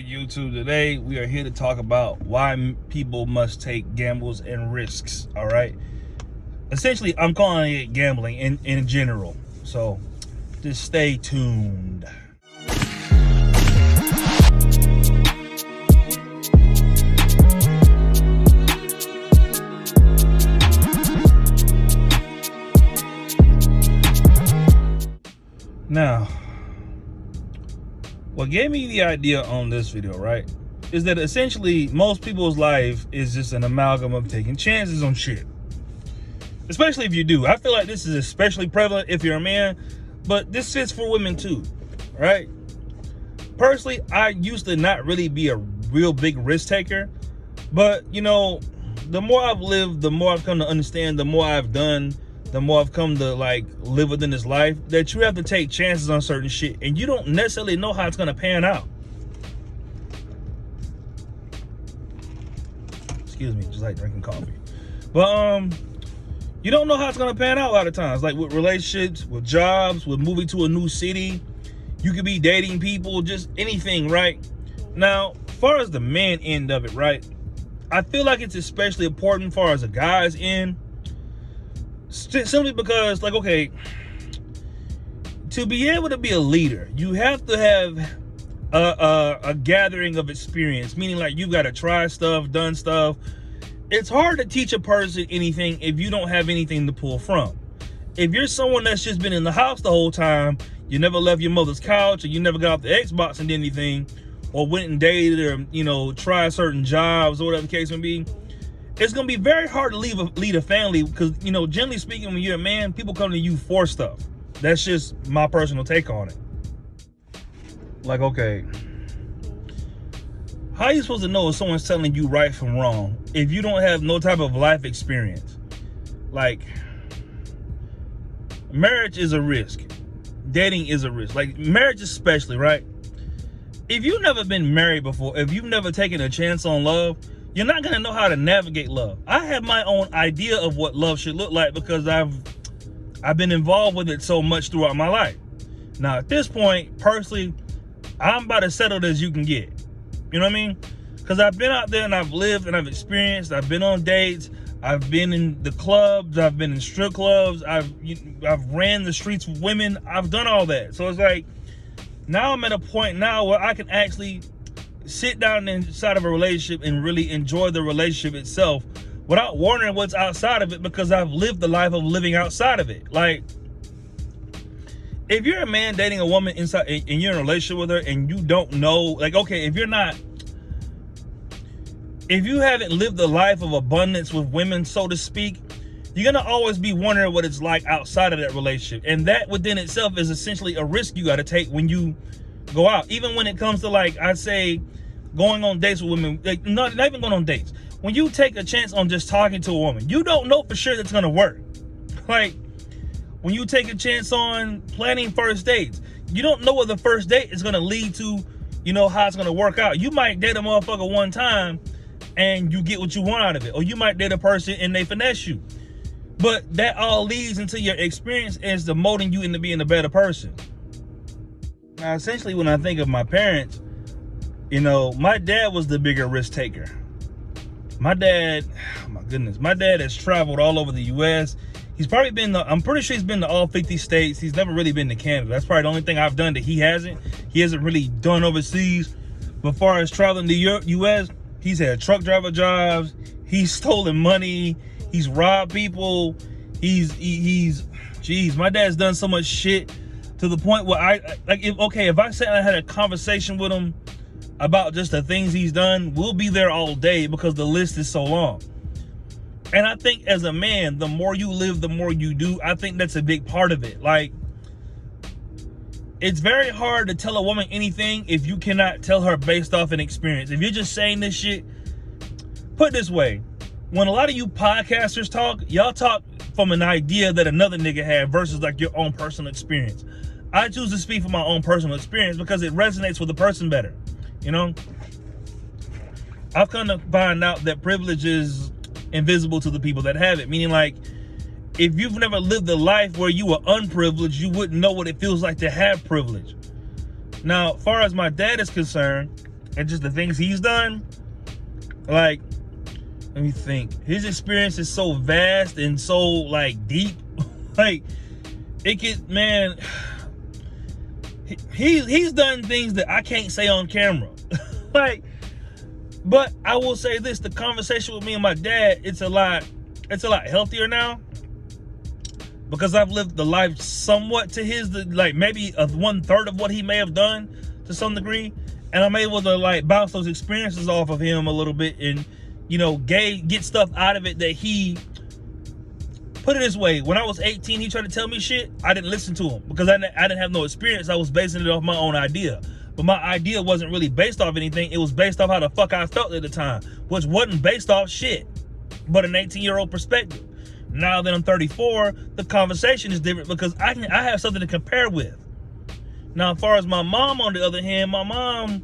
good, YouTube? Today we are here to talk about why people must take gambles and risks. All right, essentially I'm calling it gambling in general, so just stay tuned. Now, what gave me the idea on this video, right, is that essentially most people's life is just an amalgam of taking chances on shit. Especially if you do. I feel like this is especially prevalent if you're a man, but this fits for women too, right? Personally, I used to not really be a real big risk taker, but you know, the more I've lived, the more I've come to understand, the more I've done, the more I've come to like live within this life, that you have to take chances on certain shit and you don't necessarily know how it's gonna pan out. Excuse me, just like drinking coffee. But you don't know how it's gonna pan out a lot of times, like with relationships, with jobs, with moving to a new city. You could be dating people, just anything, right? Now, as far as the man end of it, right, I feel like it's especially important as far as a guy's end. Simply because, like, okay, to be able to be a leader, you have to have a gathering of experience, meaning like you've got to try stuff, done stuff. It's hard to teach a person anything if you don't have anything to pull from. If you're someone that's just been in the house the whole time, you never left your mother's couch, or you never got off the Xbox and did anything, or went and dated, or, you know, tried certain jobs or whatever the case may be, it's gonna be very hard to lead a family because, you know, generally speaking, when you're a man, people come to you for stuff. That's just my personal take on it. Like, okay, how are you supposed to know if someone's telling you right from wrong if you don't have no type of life experience? Like, marriage is a risk. Dating is a risk. Like, marriage especially, right? If you've never been married before, if you've never taken a chance on love, you're not gonna know how to navigate love. I have my own idea of what love should look like because I've been involved with it so much throughout my life. Now, at this point, personally, I'm about as settled as you can get. You know what I mean? Because I've been out there and I've lived and I've experienced. I've been on dates. I've been in the clubs. I've been in strip clubs. I've ran the streets with women. I've done all that. So it's like, now I'm at a point now where I can actually sit down inside of a relationship and really enjoy the relationship itself without wondering what's outside of it, because I've lived the life of living outside of it. Like, if you're a man dating a woman inside and you're in a relationship with her and you don't know, like, okay, if you haven't lived the life of abundance with women, so to speak, you're gonna always be wondering what it's like outside of that relationship. And that within itself is essentially a risk you gotta take when you go out. Even when it comes to, like, I say, going on dates with women, like, not even going on dates. When you take a chance on just talking to a woman, you don't know for sure that's gonna work. Like, when you take a chance on planning first dates, you don't know what the first date is gonna lead to, you know, how it's gonna work out. You might date a motherfucker one time and you get what you want out of it. Or you might date a person and they finesse you. But that all leads into your experience as the molding you into being a better person. Now, essentially, when I think of my parents, you know, my dad was the bigger risk taker. My dad, oh my goodness, my dad has traveled all over the U.S. He's probably been I'm pretty sure he's been to all 50 states. He's never really been to Canada. That's probably the only thing I've done that he hasn't. He hasn't really done overseas. But as far as traveling to U.S., he's had truck driver jobs. He's stolen money. He's robbed people. Geez, my dad's done so much shit to the point where if I sat and I had a conversation with him about just the things he's done, we'll be there all day because the list is so long. And I think as a man, the more you live, the more you do. I think that's a big part of it. Like, it's very hard to tell a woman anything if you cannot tell her based off an experience. If you're just saying this shit, put it this way. When a lot of you podcasters talk, y'all talk from an idea that another nigga had versus like your own personal experience. I choose to speak from my own personal experience because it resonates with the person better. You know, I've come to find out that privilege is invisible to the people that have it. Meaning, like, if you've never lived a life where you were unprivileged, you wouldn't know what it feels like to have privilege. Now, as far as my dad is concerned, and just the things he's done, like, let me think. His experience is so vast and so like deep. Like, it could, man, he's done things that I can't say on camera. Like, but I will say this, the conversation with me and my dad, it's a lot healthier now, because I've lived the life somewhat to his, like maybe 1/3 of what he may have done to some degree, and I'm able to like bounce those experiences off of him a little bit, and you know, get stuff out of it that he. Put it this way, when I was 18, he tried to tell me shit, I didn't listen to him because I didn't have no experience. I was basing it off my own idea. But my idea wasn't really based off anything. It was based off how the fuck I felt at the time, which wasn't based off shit, but an 18-year-old perspective. Now that I'm 34, the conversation is different because I have something to compare with. Now, as far as my mom, on the other hand, my mom,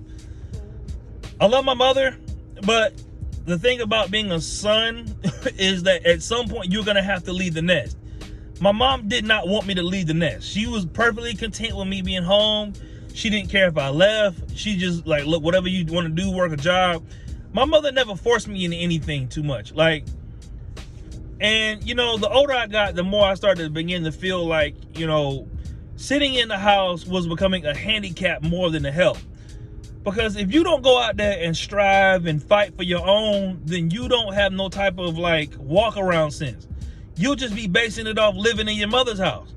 I love my mother, but the thing about being a son is that at some point you're gonna have to leave the nest. My mom did not want me to leave the nest. She was perfectly content with me being home. She didn't care if I left. She just like, look, whatever you want to do, work a job. My mother never forced me into anything too much. Like, and you know, the older I got, the more I started to begin to feel like, you know, sitting in the house was becoming a handicap more than a help. Because if you don't go out there and strive and fight for your own, then you don't have no type of like walk around sense. You'll just be basing it off living in your mother's house.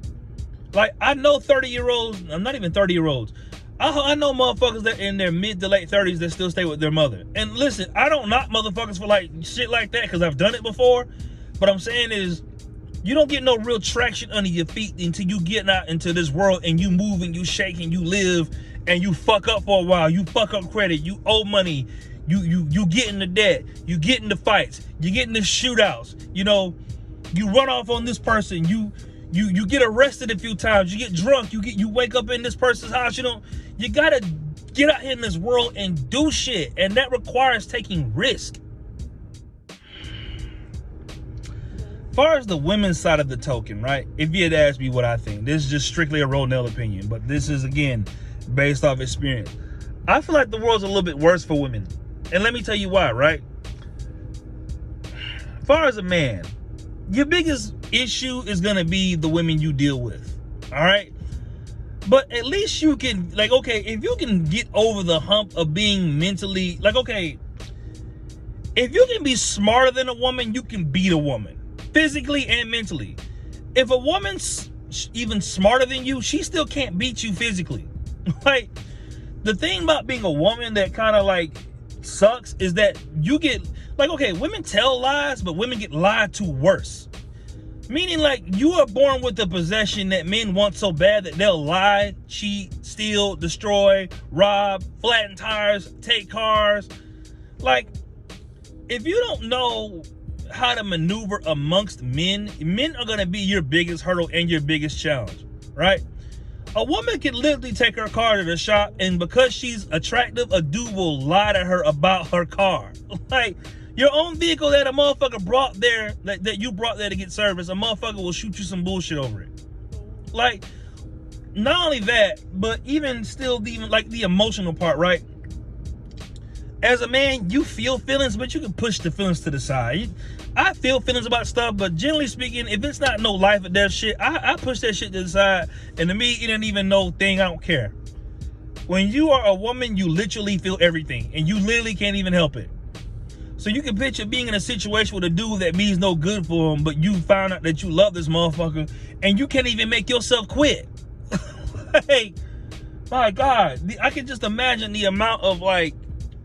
Like, I know 30-year-olds, I'm not even 30-year-olds. I know motherfuckers that in their mid to late 30s that still stay with their mother. And listen, I don't knock motherfuckers for like shit like that because I've done it before. But I'm saying is, you don't get no real traction under your feet until you get out into this world and you move and you shake and you live. And you fuck up for a while, you fuck up credit, you owe money, you get into debt, you get into fights, you get into shootouts, you know, you run off on this person, you get arrested a few times, you get drunk, you wake up in this person's house, you gotta get out here in this world and do shit, and that requires taking risk. As far as the women's side of the token, right? If you had asked me what I think, this is just strictly a Ronell opinion, but this is again based off experience. I feel like the world's a little bit worse for women. And let me tell you why, right? As far as a man, your biggest issue is gonna be the women you deal with. All right? But at least you can, like, okay, if you can get over the hump of being mentally, like, okay, if you can be smarter than a woman, you can beat a woman, physically and mentally. If a woman's even smarter than you, she still can't beat you physically. Like, the thing about being a woman that kind of like sucks is that you get, like, okay, women tell lies, but women get lied to worse. Meaning, like, you are born with the possession that men want so bad that they'll lie, cheat, steal, destroy, rob, flatten tires, take cars. Like, if you don't know how to maneuver amongst men, men are gonna be your biggest hurdle and your biggest challenge, right? A woman can literally take her car to the shop, and because she's attractive, a dude will lie to her about her car. Like, your own vehicle that a motherfucker brought there, that you brought there to get service, a motherfucker will shoot you some bullshit over it. Like, not only that, but even still, even like the emotional part, right? As a man, you feel feelings, but you can push the feelings to the side. I feel feelings about stuff, but generally speaking, if it's not no life or death shit, I push that shit to the side. And to me, it ain't even no thing. I don't care. When you are a woman, you literally feel everything, and you literally can't even help it. So you can picture being in a situation with a dude that means no good for him, but you found out that you love this motherfucker, and you can't even make yourself quit. Like, my God, I can just imagine the amount of like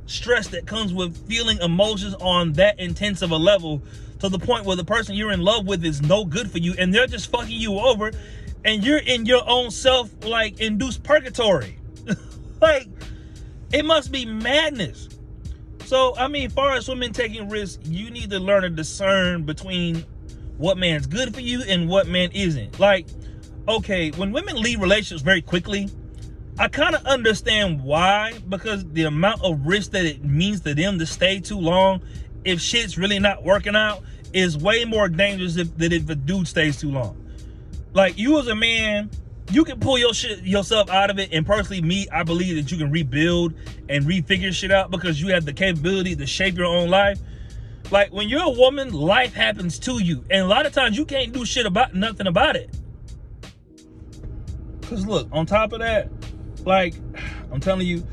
stress that comes with feeling emotions on that intense of a level, to the point where the person you're in love with is no good for you, and they're just fucking you over, and you're in your own self like induced purgatory. Like, it must be madness. So I mean, as far as women taking risks, you need to learn to discern between what man's good for you and what man isn't. Like, okay, when women leave relationships very quickly, I kind of understand why, because the amount of risk that it means to them to stay too long, if shit's really not working out, is way more dangerous than if a dude stays too long. Like, you as a man, you can pull yourself out of it. And personally, me, I believe that you can rebuild and refigure shit out because you have the capability to shape your own life. Like, when you're a woman, life happens to you. And a lot of times you can't do shit about nothing about it. Because look, on top of that, like, I'm telling you,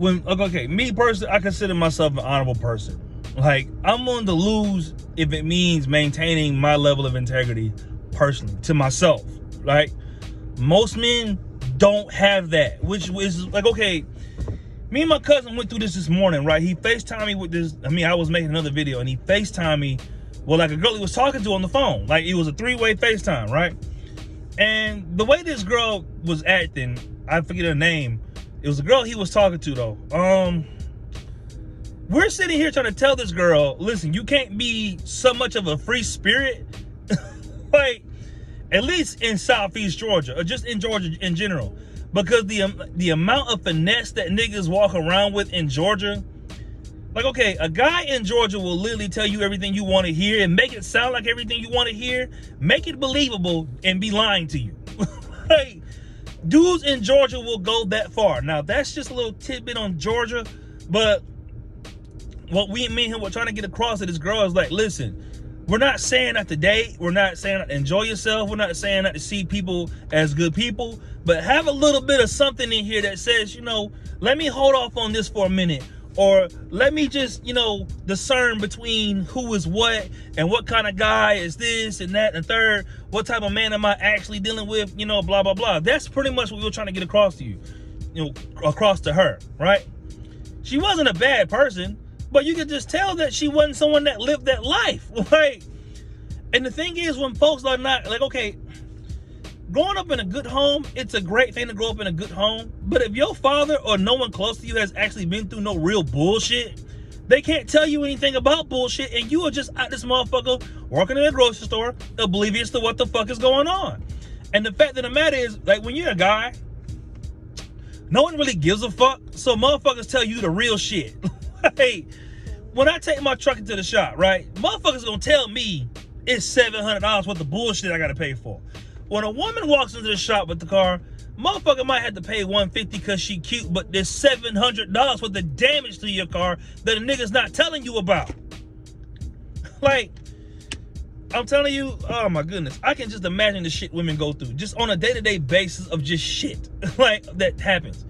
okay, me personally, I consider myself an honorable person. Like, I'm willing to lose if it means maintaining my level of integrity personally to myself. Like, most men don't have that, which is like, okay, me and my cousin went through this morning, right? He FaceTimed me with this. I mean, I was making another video and he FaceTimed me, well, like a girl he was talking to on the phone. Like, it was a 3-way FaceTime, right? And the way this girl was acting, I forget her name. It was a girl he was talking to, though. We're sitting here trying to tell this girl, listen, you can't be so much of a free spirit. Like, at least in Southeast Georgia, or just in Georgia in general. Because the amount of finesse that niggas walk around with in Georgia, like, okay, a guy in Georgia will literally tell you everything you want to hear and make it sound like everything you want to hear, make it believable, and be lying to you. Like, dudes in Georgia will go that far. Now, that's just a little tidbit on Georgia, but what me and him were trying to get across to this girl is like, listen, we're not saying not to date, we're not saying not to enjoy yourself, we're not saying not to see people as good people, but have a little bit of something in here that says, you know, let me hold off on this for a minute, or let me just, you know, discern between who is what and what kind of guy is this and that and third, what type of man am I actually dealing with, you know, blah, blah, blah. That's pretty much what we were trying to get across to you, you know, across to her, right? She wasn't a bad person, but you could just tell that she wasn't someone that lived that life. Like, and the thing is, when folks are not, like, okay, growing up in a good home, it's a great thing to grow up in a good home. But if your father or no one close to you has actually been through no real bullshit, they can't tell you anything about bullshit, and you are just out this motherfucker working in a grocery store, oblivious to what the fuck is going on. And the fact of the matter is, like, when you're a guy, no one really gives a fuck, so motherfuckers tell you the real shit. Hey, when I take my truck into the shop, right, motherfuckers gonna tell me it's $700 worth of bullshit I gotta pay for. When a woman walks into the shop with the car, motherfucker might have to pay $150 because she cute, but there's $700 worth of damage to your car that a nigga's not telling you about. Like, I'm telling you, oh my goodness, I can just imagine the shit women go through just on a day-to-day basis of just shit like that happens.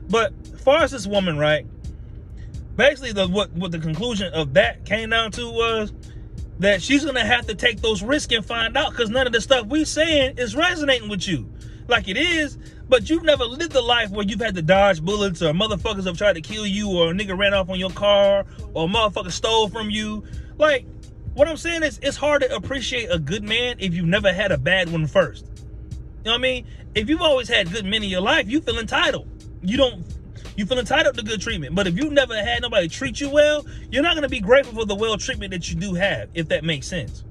But as far as this woman, right, basically what the conclusion of that came down to was that she's gonna have to take those risks and find out, because none of the stuff we saying is resonating with you. Like, it is, but you've never lived a life where you've had to dodge bullets, or motherfuckers have tried to kill you, or a nigga ran off on your car, or a motherfucker stole from you. Like, what I'm saying is, it's hard to appreciate a good man if you've never had a bad one first. You know what I mean? If you've always had good men in your life, you feel entitled. You feel entitled to good treatment. But if you've never had nobody treat you well, you're not going to be grateful for the well treatment that you do have, if that makes sense.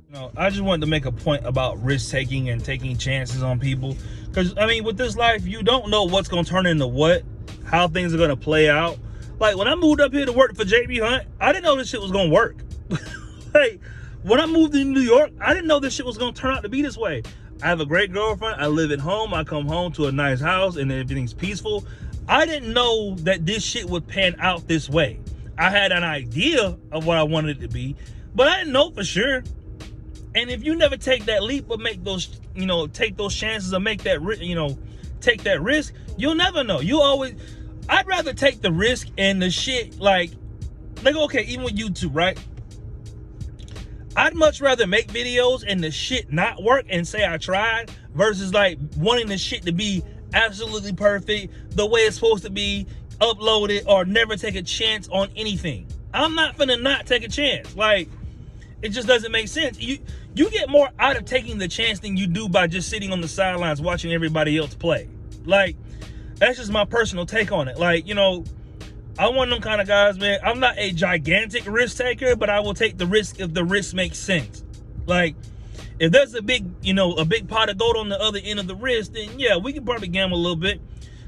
You know, I just wanted to make a point about risk taking and taking chances on people. Because, I mean, with this life, you don't know what's going to turn into what, how things are going to play out. Like, when I moved up here to work for JB Hunt, I didn't know this shit was going to work. Like, when I moved to New York, I didn't know this shit was going to turn out to be this way. I have a great girlfriend. I live at home. I come home to a nice house and everything's peaceful. I didn't know that this shit would pan out this way. I had an idea of what I wanted it to be, but I didn't know for sure. And if you never take that leap or make those, you know, take those chances or make that, you know, take that risk, you'll never know. You always, I'd rather take the risk and the shit, like, okay, even with YouTube, right? I'd much rather make videos and the shit not work and say I tried versus like wanting the shit to be absolutely perfect, the way it's supposed to be, uploaded, or never take a chance on anything. I'm not finna not take a chance. Like, it just doesn't make sense. You get more out of taking the chance than you do by just sitting on the sidelines watching everybody else play. Like, that's just my personal take on it. Like, you know, I'm one of them kind of guys, man. I'm not a gigantic risk taker, but I will take the risk if the risk makes sense. Like, if there's a big, you know, a big pot of gold on the other end of the risk, then yeah, we can probably gamble a little bit.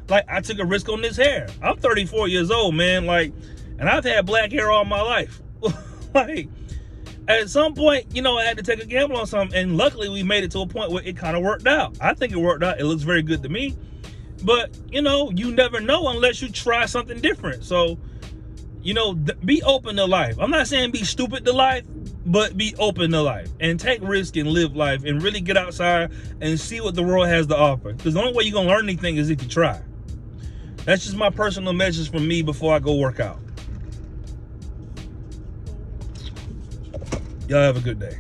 Like, I took a risk on this hair. I'm 34 years old, man. Like, and I've had black hair all my life. Like, at some point, you know, I had to take a gamble on something, and luckily we made it to a point where it kind of worked out. I think it worked out. It looks very good to me. But, you know, you never know unless you try something different. So, you know, be open to life. I'm not saying be stupid to life, but be open to life and take risk and live life and really get outside and see what the world has to offer. Because the only way you're going to learn anything is if you try. That's just my personal message from me before I go work out. Y'all have a good day.